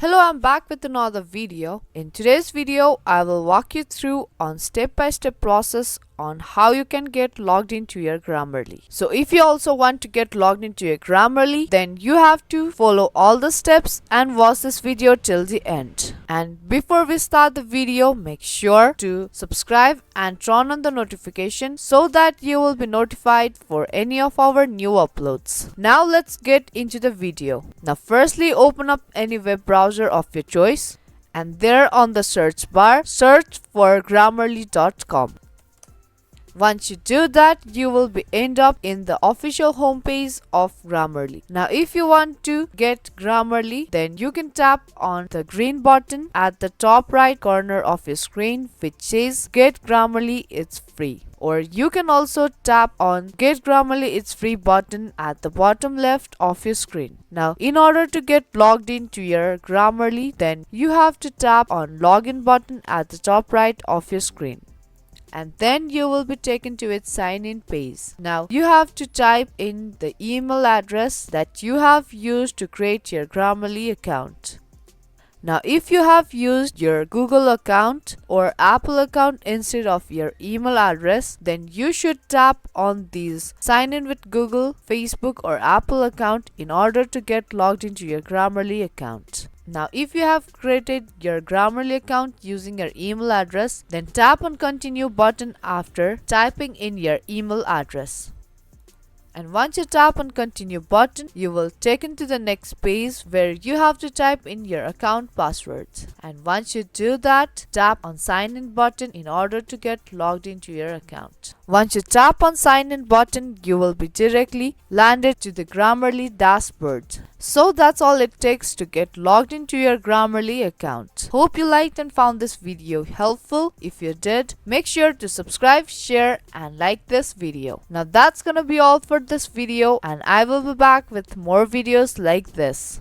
Hello, I'm back with another video. In today's video, I will walk you through on step-by-step process on how you can get logged into your Grammarly. So if you also want to get logged into your Grammarly, then you have to follow all the steps and watch this video till the end. And before we start the video, make sure to subscribe and turn on the notification so that you will be notified for any of our new uploads. Now let's get into the video. Now firstly, open up any web browser of your choice, and there on the search bar, search for grammarly.com. Once you do that, you will end up in the official homepage of Grammarly. Now if you want to get Grammarly, then you can tap on the green button at the top right corner of your screen which says Get Grammarly, it's free. Or you can also tap on Get Grammarly, it's free button at the bottom left of your screen. Now in order to get logged into your Grammarly, then you have to tap on Login button at the top right of your screen. And then you will be taken to its sign-in page. Now you have to type in the email address that you have used to create your Grammarly account. Now if you have used your Google account or Apple account instead of your email address, then you should tap on these sign in with Google, Facebook or Apple account in order to get logged into your Grammarly account. Now if you have created your Grammarly account using your email address, then tap on continue button after typing in your email address. And once you tap on continue button, you will taken to the next page where you have to type in your account password. And once you do that, tap on sign in button in order to get logged into your account. Once you tap on sign in button, you will be directly landed to the Grammarly dashboard. So that's all it takes to get logged into your Grammarly account. Hope you liked and found this video helpful. If you did, make sure to subscribe, share and like this video. Now that's gonna be all for this video, and I will be back with more videos like this.